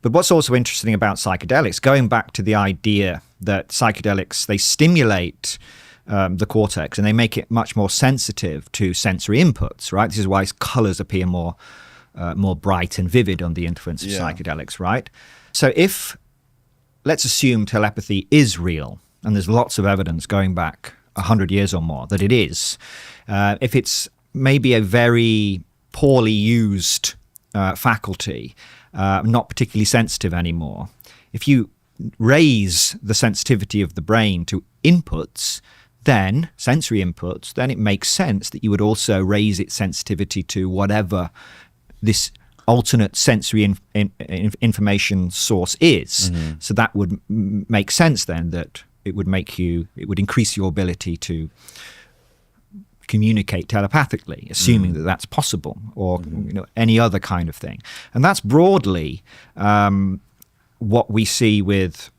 But what's also interesting about psychedelics, going back to the idea that psychedelics, they stimulate the cortex and they make it much more sensitive to sensory inputs, right? This is why colors appear more bright and vivid under the influence of psychedelics, right? So if, let's assume telepathy is real, and there's lots of evidence going back 100 years or more that it is, if it's maybe a very poorly used faculty, not particularly sensitive anymore, if you raise the sensitivity of the brain to inputs, then sensory inputs, then it makes sense that you would also raise its sensitivity to whatever this alternate sensory information source is. So that would make sense then that it would increase your ability to communicate telepathically, assuming that that's possible, or any other kind of thing. And that's broadly what we see with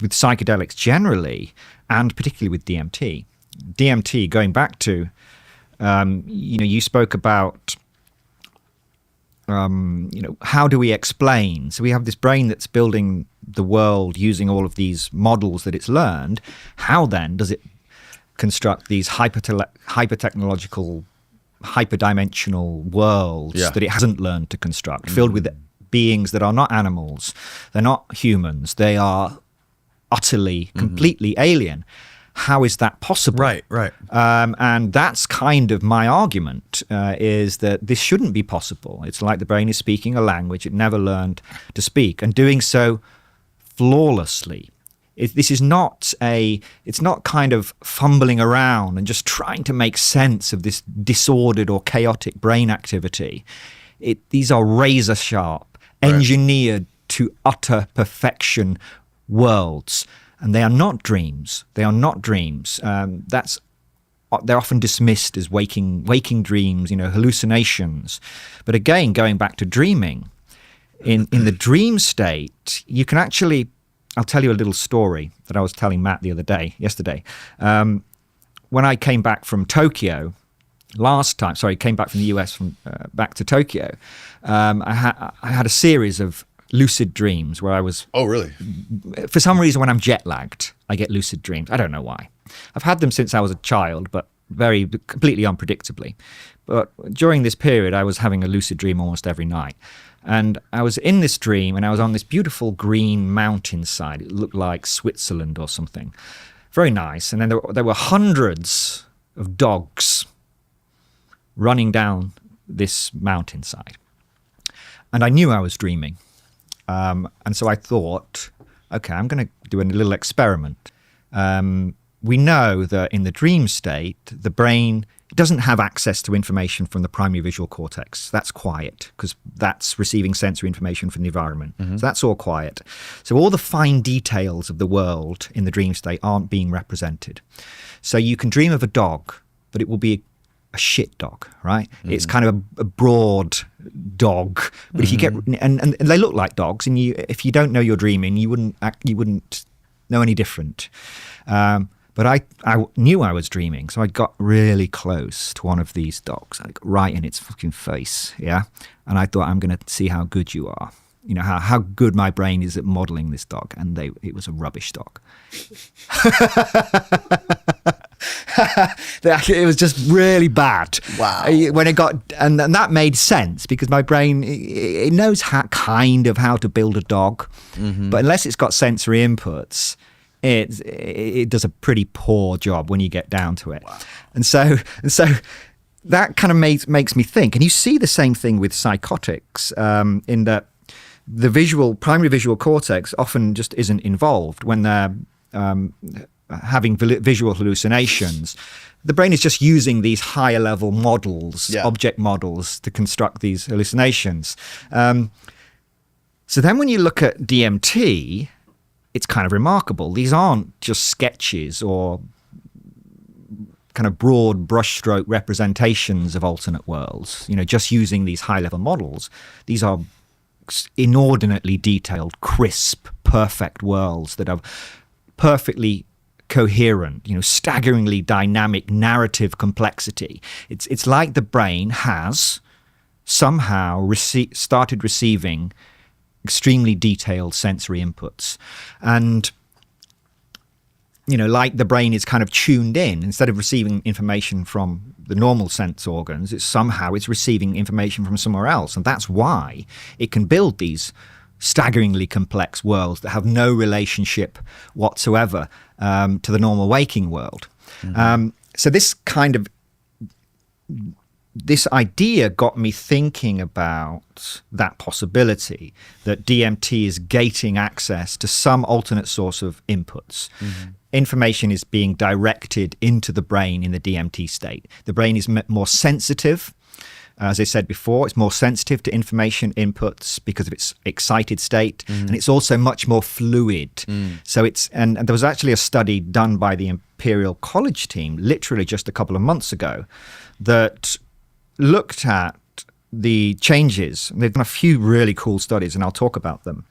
psychedelics generally, and particularly with DMT. DMT, going back to, you spoke about, how do we explain? So we have this brain that's building the world using all of these models that it's learned. How then does it construct these hyper-technological, hyper-dimensional worlds that it hasn't learned to construct, filled with beings that are not animals, they're not humans, they are utterly, completely alien? How is that possible? Right. And that's kind of my argument, is that this shouldn't be possible. It's like the brain is speaking a language it never learned to speak, and doing so flawlessly. It's not kind of fumbling around and just trying to make sense of this disordered or chaotic brain activity. These are razor sharp, engineered to utter perfection worlds. And they are not dreams. They are not dreams. They're often dismissed as waking dreams, hallucinations. But again, going back to dreaming, in the dream state, you can actually. I'll tell you a little story that I was telling Matt yesterday. When I came back from Tokyo came back from the US back to Tokyo, I had a series of lucid dreams where I was... Oh, really? For some reason, when I'm jet lagged, I get lucid dreams. I don't know why. I've had them since I was a child, but completely unpredictably. But during this period, I was having a lucid dream almost every night. And I was in this dream, and I was on this beautiful green mountainside. It looked like Switzerland or something. Very nice. And then there were hundreds of dogs running down this mountainside. And I knew I was dreaming. And so I thought, okay, I'm going to do a little experiment. We know that in the dream state, the brain doesn't have access to information from the primary visual cortex. That's quiet because that's receiving sensory information from the environment. So that's all quiet. So all the fine details of the world in the dream state aren't being represented. So you can dream of a dog, but it will be a shit dog, right? It's kind of a broad dog, but if you get and they look like dogs, and if you don't know you're dreaming, you wouldn't know any different. But I knew I was dreaming, so I got really close to one of these dogs, like right in its fucking face, and I thought, I'm going to see how good you are. How good my brain is at modeling this dog, and it was a rubbish dog. It was just really bad. Wow. When it got, and that made sense because my brain, it knows how to build a dog, but unless it's got sensory inputs, it does a pretty poor job when you get down to it. Wow. And so that kind of makes me think. And you see the same thing with psychotics, in that the primary visual cortex often just isn't involved when they're having visual hallucinations. The brain is just using these higher level models, object models, to construct these hallucinations. So then when you look at DMT, it's kind of remarkable. These aren't just sketches or kind of broad brushstroke representations of alternate worlds, just using these high level models. These are inordinately detailed, crisp, perfect worlds that are perfectly coherent, staggeringly dynamic narrative complexity. It's like the brain has somehow started receiving extremely detailed sensory inputs. And, like the brain is kind of tuned in, instead of receiving information from the normal sense organs, it's receiving information from somewhere else. And that's why it can build these staggeringly complex worlds that have no relationship whatsoever to the normal waking world. So this idea got me thinking about that possibility that DMT is gating access to some alternate source of inputs. Information is being directed into the brain in the DMT state. The brain is more sensitive. As I said before, it's more sensitive to information inputs because of its excited state, and it's also much more fluid. So and there was actually a study done by the Imperial College team literally just a couple of months ago that looked at the changes. They've done a few really cool studies, and I'll talk about them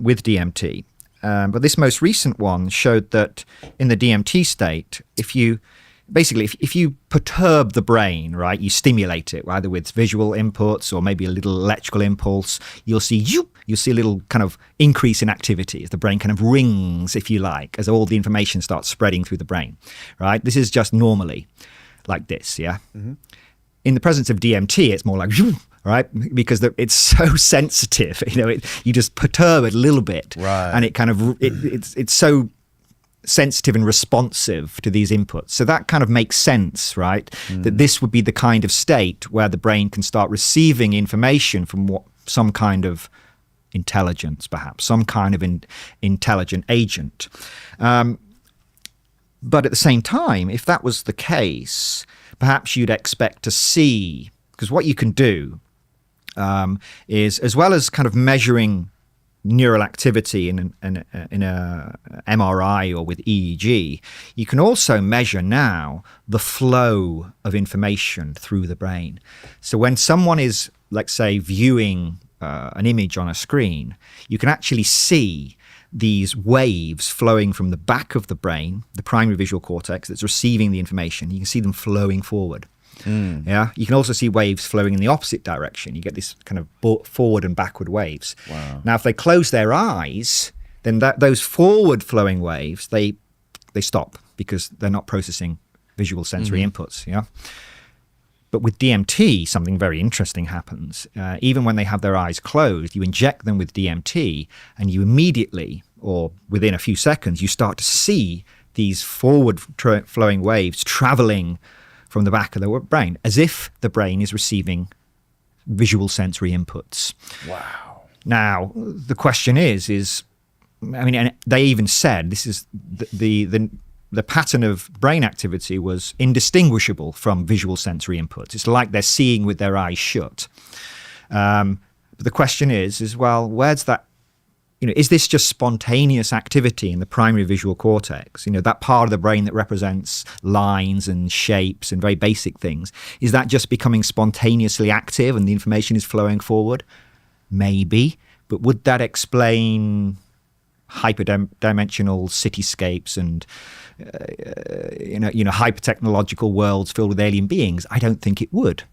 with DMT. But this most recent one showed that in the DMT state, if you perturb the brain, right, you stimulate it either with visual inputs or maybe a little electrical impulse, you'll see a little kind of increase in activity as the brain kind of rings, if you like, as all the information starts spreading through the brain, right? This is just normally like this, yeah? In the presence of DMT, it's more like, right? Because it's so sensitive, you just perturb it a little bit, right, and it kind of, it's so sensitive and responsive to these inputs. So that kind of makes sense, right? That this would be the kind of state where the brain can start receiving information from some kind of intelligence, perhaps, some kind of intelligent agent. But at the same time, if that was the case, perhaps you'd expect to see, because what you can do is, as well as kind of measuring neural activity in a MRI or with EEG, you can also measure now the flow of information through the brain. So when someone is, let's say, viewing an image on a screen, you can actually see these waves flowing from the back of the brain, the primary visual cortex that's receiving the information. You can see them flowing forward. Yeah, you can also see waves flowing in the opposite direction. You get this kind of forward and backward waves. Wow. Now, if they close their eyes, then those forward flowing waves, they stop because they're not processing visual sensory inputs. Yeah. But with DMT, something very interesting happens. Even when they have their eyes closed, you inject them with DMT, and you immediately, or within a few seconds, you start to see these forward flowing waves traveling from the back of the brain, as if the brain is receiving visual sensory inputs. Wow. Now, the question is, and they even said this is the pattern of brain activity was indistinguishable from visual sensory inputs. It's like they're seeing with their eyes shut. But the question is, well, where's that? Is this just spontaneous activity in the primary visual cortex? That part of the brain that represents lines and shapes and very basic things. Is that just becoming spontaneously active and the information is flowing forward? Maybe. But would that explain hyperdimensional cityscapes and hyper-technological worlds filled with alien beings? I don't think it would.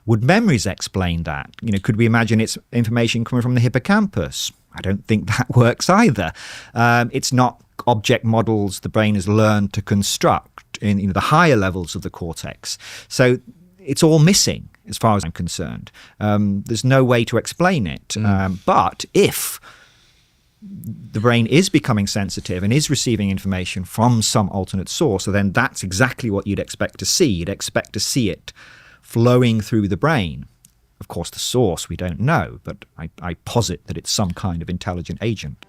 Would memories explain that? Could we imagine it's information coming from the hippocampus? I don't think that works either. It's not object models the brain has learned to construct in the higher levels of the cortex. So it's all missing as far as I'm concerned. There's no way to explain it. But if the brain is becoming sensitive and is receiving information from some alternate source, so then that's exactly what you'd expect to see. You'd expect to see it flowing through the brain. Of course, the source we don't know, but I posit that it's some kind of intelligent agent.